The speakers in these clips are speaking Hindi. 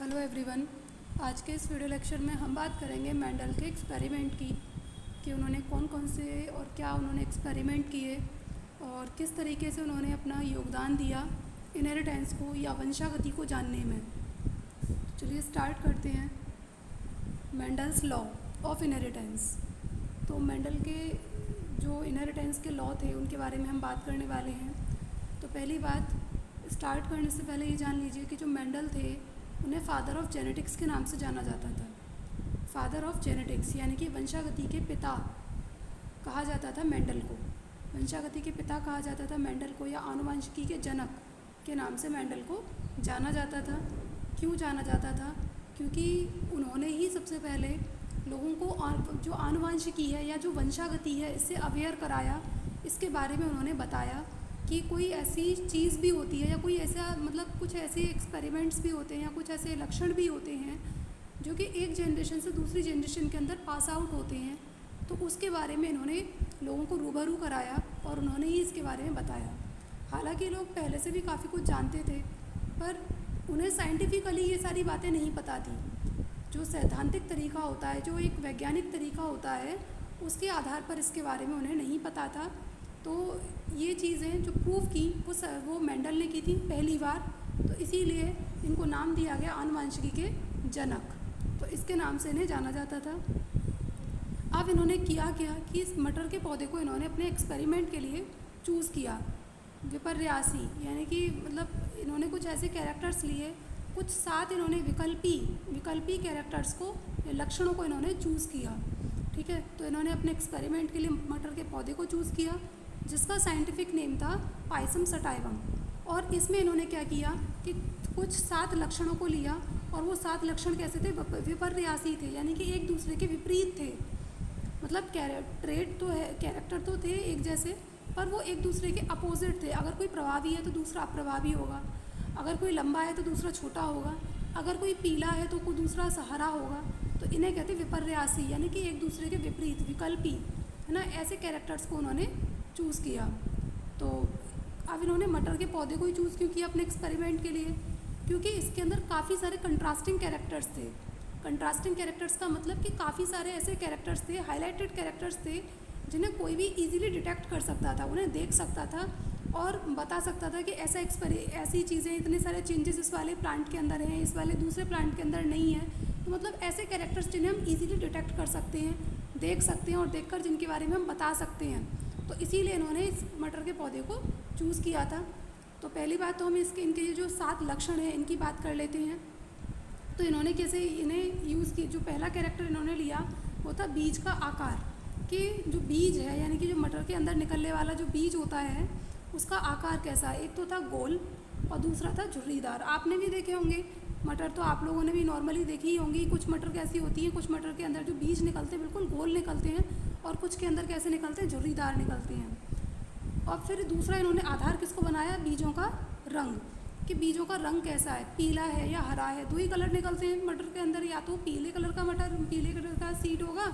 Hello everyone. आज के इस वीडियो लेक्चर में हम बात करेंगे मेंडल के एक्सपेरिमेंट की कि उन्होंने कौन कौन से और क्या उन्होंने एक्सपेरिमेंट किए और किस तरीके से उन्होंने अपना योगदान दिया इनहेरिटेंस को या वंशागति को जानने में। चलिए स्टार्ट करते हैं। Mendel's law of inheritance. तो मेंडल के जो इनहेरिटेंस के लॉ थे उनके बारे में हम बात करने वाले हैं। तो पहली बात, स्टार्ट करने से पहले ये जान लीजिए कि जो मेंडल थे उन्हें फादर ऑफ जेनेटिक्स के नाम से जाना जाता था। फादर ऑफ जेनेटिक्स यानी कि वंशागति के पिता कहा जाता था मेंडल को। वंशागति के पिता कहा जाता था मेंडल को, या आनुवंशिकी के जनक के नाम से मेंडल को जाना जाता था। क्यों जाना जाता था? क्योंकि उन्होंने ही सबसे पहले लोगों को जो आनुवंशिकी है या जो वंशागति है इससे अवेयर कराया। इसके बारे में उन्होंने बताया कि कोई ऐसी चीज़ भी होती है या कोई ऐसा कुछ ऐसे एक्सपेरिमेंट्स भी होते हैं या कुछ ऐसे लक्षण भी होते हैं जो कि एक जनरेशन से दूसरी जनरेशन के अंदर पास आउट होते हैं। तो उसके बारे में इन्होंने लोगों को रूबरू कराया और उन्होंने ही इसके बारे में बताया। हालांकि लोग पहले से भी काफ़ी कुछ जानते थे, पर उन्हें साइंटिफिकली ये सारी बातें नहीं पता थी। जो सैद्धांतिक तरीका होता है, जो एक वैज्ञानिक तरीका होता है, उसके आधार पर इसके बारे में उन्हें नहीं पता था। तो ये चीज़ें जो प्रूव की वो मेंडल ने की थी पहली बार, तो इसीलिए इनको नाम दिया गया आनुवंशिकी के जनक। तो इसके नाम से इन्हें जाना जाता था। अब इन्होंने किया क्या कि इस मटर के पौधे को इन्होंने अपने एक्सपेरिमेंट के लिए चूज़ किया। विपर्यासी यानी कि इन्होंने कुछ ऐसे कैरेक्टर्स लिए, कुछ 7 इन्होंने विकल्पी कैरेक्टर्स को, लक्षणों को इन्होंने चूज़ किया। ठीक है, तो इन्होंने अपने एक्सपेरिमेंट के लिए मटर के पौधे को चूज़ किया जिसका साइंटिफिक नेम था पाइसम सटाइवम। और इसमें इन्होंने क्या किया कि कुछ 7 लक्षणों को लिया, और वो 7 लक्षण कैसे थे? विपर्यासी थे, यानी कि एक दूसरे के विपरीत थे। ट्रेड तो है, कैरेक्टर तो थे एक जैसे, पर वो एक दूसरे के अपोजिट थे। अगर कोई प्रभावी है तो दूसरा अप्रभावी होगा, अगर कोई लंबा है तो दूसरा छोटा होगा, अगर कोई पीला है तो कोई दूसरा हरा होगा। तो इन्हें कहते विपर्यासी, यानी कि एक दूसरे के विपरीत, विकल्पी, है ना। ऐसे कैरेक्टर्स को उन्होंने चूज़ किया। तो अब इन्होंने मटर के पौधे को ही चूज़ क्यों किया अपने एक्सपेरिमेंट के लिए? क्योंकि इसके अंदर काफ़ी सारे कंट्रास्टिंग कैरेक्टर्स थे। कंट्रास्टिंग कैरेक्टर्स का मतलब कि काफ़ी सारे ऐसे कैरेक्टर्स थे, हाईलाइटेड कैरेक्टर्स थे, जिन्हें कोई भी इजीली डिटेक्ट कर सकता था, उन्हें देख सकता था और बता सकता था कि ऐसी चीज़ें, इतने सारे चेंजेस इस वाले प्लांट के अंदर हैं, इस वाले दूसरे प्लांट के अंदर नहीं है। तो ऐसे कैरेक्टर्स जिन्हें हम इजीली डिटेक्ट कर सकते हैं, देख सकते हैं और देखकर जिनके बारे में हम बता सकते हैं। तो इसीलिए इन्होंने इस मटर के पौधे को चूज़ किया था। तो पहली बात तो हम इनके जो 7 लक्षण हैं इनकी बात कर लेते हैं। तो इन्होंने कैसे इन्हें यूज़ की? जो पहला कैरेक्टर इन्होंने लिया वो था बीज का आकार, कि जो बीज है यानी कि जो मटर के अंदर निकलने वाला जो बीज होता है उसका आकार कैसा है। एक तो था गोल और दूसरा था झुर्रीदार। आपने भी देखे होंगे मटर, तो आप लोगों ने भी नॉर्मली देखी ही होंगी। कुछ मटर कैसी होती हैं, कुछ मटर के अंदर जो बीज निकलते हैं बिल्कुल गोल निकलते हैं, और कुछ के अंदर कैसे निकलते हैं? झुर्रीदार निकलते हैं। और फिर दूसरा इन्होंने आधार किसको बनाया? बीजों का रंग, कि बीजों का रंग कैसा है, पीला है या हरा है। 2 ही कलर निकलते हैं मटर के अंदर, या तो पीले कलर का सीड होगा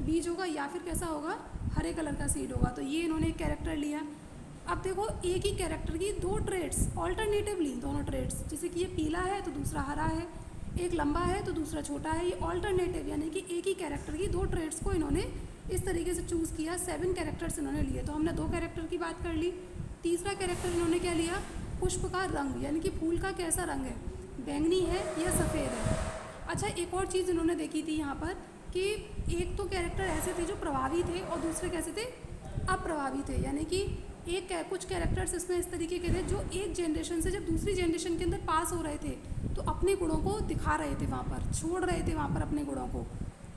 बीज होगा, या फिर कैसा होगा? हरे कलर का सीड होगा। तो ये इन्होंने कैरेक्टर लिया। अब देखो, एक ही कैरेक्टर की 2 ट्रेड्स ऑल्टरनेटिवली, दोनों ट्रेड्स, जैसे कि ये पीला है तो दूसरा हरा है, एक लंबा है तो दूसरा छोटा है। ये ऑल्टरनेटिव यानी कि एक ही कैरेक्टर की 2 ट्रेड्स को इन्होंने इस तरीके से चूज़ किया। 7 कैरेक्टर्स इन्होंने लिए। तो हमने 2 कैरेक्टर की बात कर ली। तीसरा कैरेक्टर इन्होंने क्या लिया? पुष्प का रंग, यानी कि फूल का कैसा रंग है, बैंगनी है या सफ़ेद है। अच्छा, एक और चीज़ इन्होंने देखी थी यहाँ पर कि एक तो कैरेक्टर ऐसे थे जो प्रभावी थे और दूसरे कैसे थे? अप्रभावी थे। यानी कि कुछ कैरेक्टर्स इसमें इस तरीके के थे जो एक जनरेशन से जब दूसरी जनरेशन के अंदर पास हो रहे थे तो अपने गुणों को दिखा रहे थे, वहाँ पर छोड़ रहे थे वहाँ पर अपने गुणों को।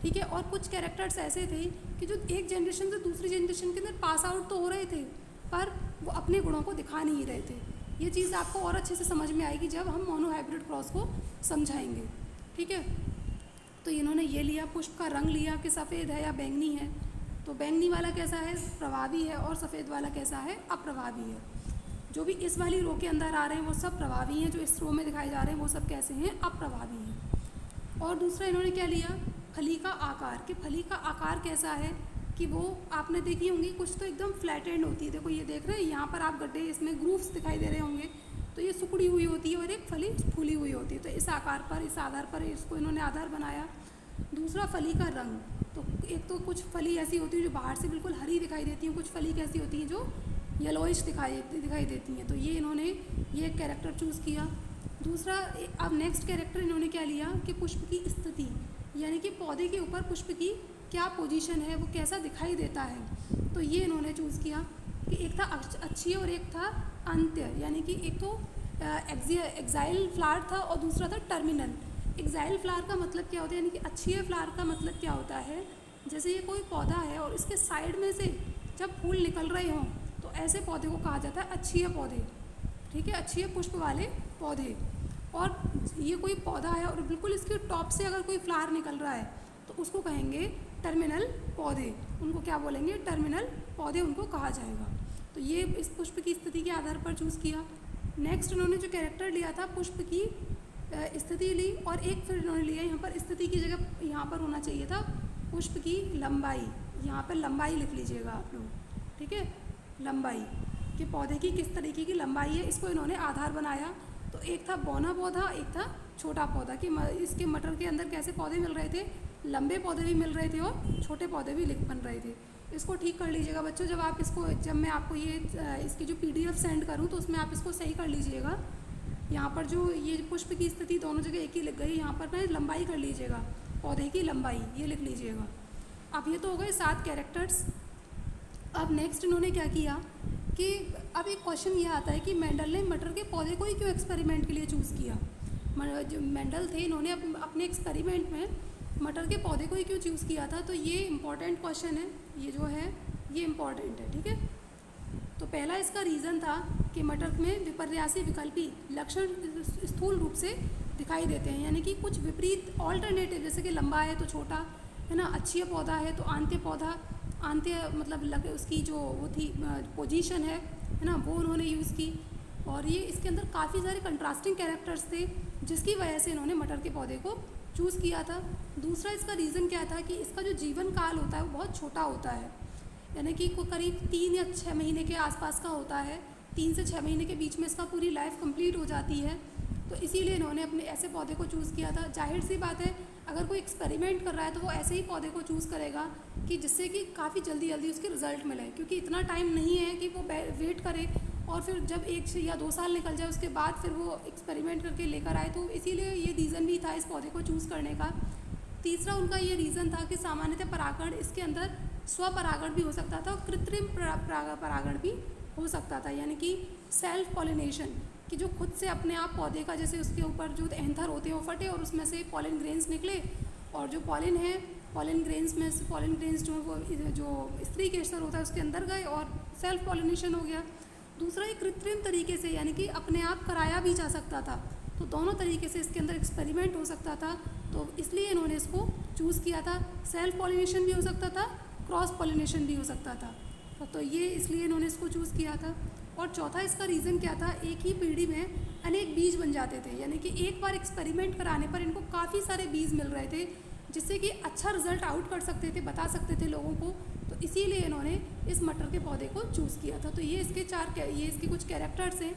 ठीक है, और कुछ कैरेक्टर्स ऐसे थे कि जो एक जनरेशन से दूसरी जनरेशन के अंदर पास आउट तो हो रहे थे पर वो अपने गुणों को दिखा नहीं रहे थे। ये चीज़ आपको और अच्छे से समझ में आएगी जब हम मोनोहाइब्रिड क्रॉस को समझाएंगे। ठीक है, तो इन्होंने ये लिया, पुष्प का रंग लिया कि सफ़ेद है या बैंगनी है। तो बैंगनी वाला कैसा है? प्रभावी है, और सफ़ेद वाला कैसा है? अप्रभावी है। जो भी इस वाली रो के अंदर आ रहे हैं वो सब प्रभावी हैं, जो इस रो में दिखाए जा रहे हैं वो सब कैसे हैं? अप्रभावी हैं। और दूसरा इन्होंने क्या लिया? फली का आकार, कि फली का आकार कैसा है, कि वो आपने देखी होंगी, कुछ तो एकदम फ्लैट एंड होती है। देखो ये देख रहे हैं यहाँ पर आप गड्ढे, इसमें ग्रूव्स दिखाई दे रहे होंगे, तो ये सिकुड़ी हुई होती है और एक फली फूली हुई होती है। तो इस आकार पर, इस आधार पर इसको इन्होंने आधार बनाया। दूसरा फली का रंग, तो एक तो कुछ फली ऐसी होती है जो बाहर से बिल्कुल हरी दिखाई देती हैं, कुछ फली कैसी होती हैं जो येलोइश दिखाई देती हैं। तो ये इन्होंने ये कैरेक्टर चूज़ किया। दूसरा, अब नेक्स्ट कैरेक्टर इन्होंने क्या लिया कि पुष्प की स्थिति, यानी कि पौधे के ऊपर पुष्प की क्या पोजीशन है, वो कैसा दिखाई देता है। तो ये इन्होंने चूज़ किया कि एक था अच्छी और एक था अंत्य, यानी कि एक तो एक्साइल फ्लावर था और दूसरा था टर्मिनल। एक्साइल फ्लावर का मतलब क्या होता है, यानी कि अच्छी फ्लावर का मतलब क्या होता है, जैसे ये कोई पौधा है और इसके साइड में से जब फूल निकल रहे हों तो ऐसे पौधे को कहा जाता है अच्छी पौधे, ठीक है, अच्छी पुष्प वाले पौधे। और ये कोई पौधा है और बिल्कुल इसके टॉप से अगर कोई फ्लावर निकल रहा है तो उसको कहेंगे टर्मिनल पौधे, उनको क्या बोलेंगे, टर्मिनल पौधे उनको कहा जाएगा। तो ये इस पुष्प की स्थिति के आधार पर चूज़ किया। नेक्स्ट उन्होंने जो कैरेक्टर लिया था पुष्प की स्थिति ली, और एक फिर उन्होंने लिया यहाँ पर स्थिति की जगह यहाँ पर होना चाहिए था पुष्प की लंबाई, यहाँ पर लंबाई लिख लीजिएगा आप लोग, ठीक है, लंबाई कि पौधे की किस तरीके की लंबाई है, इसको इन्होंने आधार बनाया। तो एक था बौना पौधा, एक था छोटा पौधा, कि इसके मटर के अंदर कैसे पौधे मिल रहे थे, लंबे पौधे भी मिल रहे थे और छोटे पौधे भी बन रहे थे। इसको ठीक कर लीजिएगा बच्चों, जब मैं आपको ये इसकी जो PDF सेंड करूँ तो उसमें आप इसको सही कर लीजिएगा। यहाँ पर जो ये पुष्प की स्थिति दोनों जगह एक ही लिख गई, यहाँ पर ना लंबाई कर लीजिएगा, पौधे की लंबाई ये लिख लीजिएगा। अब ये तो हो गए 7 कैरेक्टर्स। अब नेक्स्ट इन्होंने क्या किया कि अब एक क्वेश्चन ये आता है कि मेंडल ने मटर के पौधे को ही क्यों एक्सपेरिमेंट के लिए चूज़ किया। जो मेंडल थे इन्होंने अपने एक्सपेरिमेंट में मटर के पौधे को ही क्यों चूज़ किया था। तो ये इम्पॉर्टेंट क्वेश्चन है, ये जो है ये इम्पॉर्टेंट है, ठीक है। तो पहला इसका रीज़न था कि मटर में विपर्यासी विकल्पी लक्षण स्थूल रूप से दिखाई देते हैं, यानी कि कुछ विपरीत ऑल्टरनेटिव, जैसे कि लंबा है तो छोटा है ना, अच्छी पौधा है तो आंत्य पौधा, आंत्य मतलब उसकी जो वो थी पोजीशन है ना, वो उन्होंने यूज़ की। और ये इसके अंदर काफ़ी सारे कंट्रास्टिंग कैरेक्टर्स थे जिसकी वजह से इन्होंने मटर के पौधे को चूज़ किया था। दूसरा इसका रीज़न क्या था कि इसका जो जीवन काल होता है वो बहुत छोटा होता है, यानी कि करीब 3 या 6 महीने के आसपास का होता है, 3 से 6 महीने के बीच में इसका पूरी लाइफ कंप्लीट हो जाती है। तो इसीलिए इन्होंने अपने ऐसे पौधे को चूज़ किया था। जाहिर सी बात है अगर कोई एक्सपेरिमेंट कर रहा है तो वो ऐसे ही पौधे को चूज़ करेगा कि जिससे कि काफ़ी जल्दी उसके रिज़ल्ट मिले, क्योंकि इतना टाइम नहीं है कि वो वेट करे और फिर जब 1 या 2 साल निकल जाए उसके बाद फिर वो एक्सपेरिमेंट करके लेकर आए। तो इसीलिए ये रीज़न भी था इस पौधे को चूज़ करने का। तीसरा उनका ये रीज़न था कि सामान्यतः परागण इसके अंदर स्वपरागण भी हो सकता था और कृत्रिम परागण भी हो सकता था, यानी कि सेल्फ पॉलिनेशन, कि जो खुद से अपने आप पौधे का, जैसे उसके ऊपर जो एंथर होते हैं वो फटे और उसमें से पॉलिन ग्रेन्स निकले, और जो पॉलिन है पॉलिन ग्रेन्स जो स्त्री केसर होता है उसके अंदर गए और सेल्फ पॉलिनेशन हो गया। दूसरा एक कृत्रिम तरीके से, यानी कि अपने आप कराया भी जा सकता था। तो दोनों तरीके से इसके अंदर एक्सपेरिमेंट हो सकता था, तो इसलिए इन्होंने इसको चूज़ किया था। सेल्फ पॉलिनेशन भी हो सकता था, क्रॉस पॉलिनेशन भी हो सकता था, तो ये इसलिए इन्होंने इसको चूज़ किया था। और चौथा इसका रीज़न क्या था, एक ही पीढ़ी में अनेक बीज बन जाते थे, यानी कि एक बार एक्सपेरिमेंट कराने पर इनको काफ़ी सारे बीज मिल रहे थे जिससे कि अच्छा रिजल्ट आउट कर सकते थे, बता सकते थे लोगों को। तो इसीलिए इन्होंने इस मटर के पौधे को चूज़ किया था। तो ये इसके कुछ कैरेक्टर्स हैं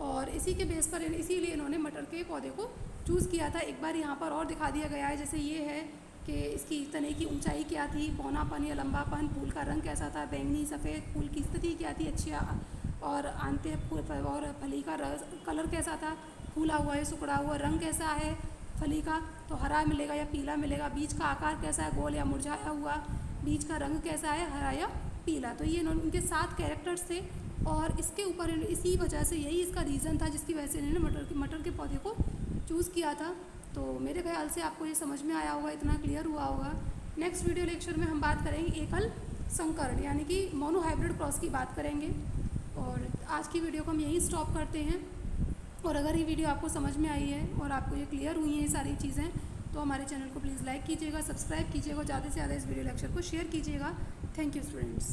और इसी के बेस पर इसीलिए इन्होंने मटर के पौधे को चूज़ किया था। एक बार यहाँ पर और दिखा दिया गया है, जैसे ये है कि इसकी तने की ऊंचाई क्या थी, बौनापन या लंबापन, फूल का रंग कैसा था, बैंगनी सफ़ेद, फूल की स्थिति क्या थी, अच्छी, और आंते और फली का कलर कैसा था, फूला हुआ है, सिकुड़ा हुआ, रंग कैसा है फली का, तो हरा मिलेगा या पीला मिलेगा, बीज का आकार कैसा है, गोल या मुरझाया हुआ, बीज का रंग कैसा है, हरा या पीला। तो ये उनके 7 कैरेक्टर्स थे और इसके ऊपर इसी वजह से यही इसका रीज़न था जिसकी वजह से इन्होंने मटर के पौधे को चूज़ किया था। तो मेरे ख्याल से आपको ये समझ में आया होगा, इतना क्लियर हुआ होगा। नेक्स्ट वीडियो लेक्चर में हम बात करेंगे एकल संकरण, यानी कि मोनो हाइब्रिड क्रॉस की बात करेंगे। और आज की वीडियो को हम यहीं स्टॉप करते हैं। और अगर ये वीडियो आपको समझ में आई है और आपको ये क्लियर हुई हैं ये सारी चीज़ें, तो हमारे चैनल को प्लीज़ लाइक कीजिएगा, सब्सक्राइब कीजिएगा, ज़्यादा से ज़्यादा इस वीडियो लेक्चर को शेयर कीजिएगा। Thank you students.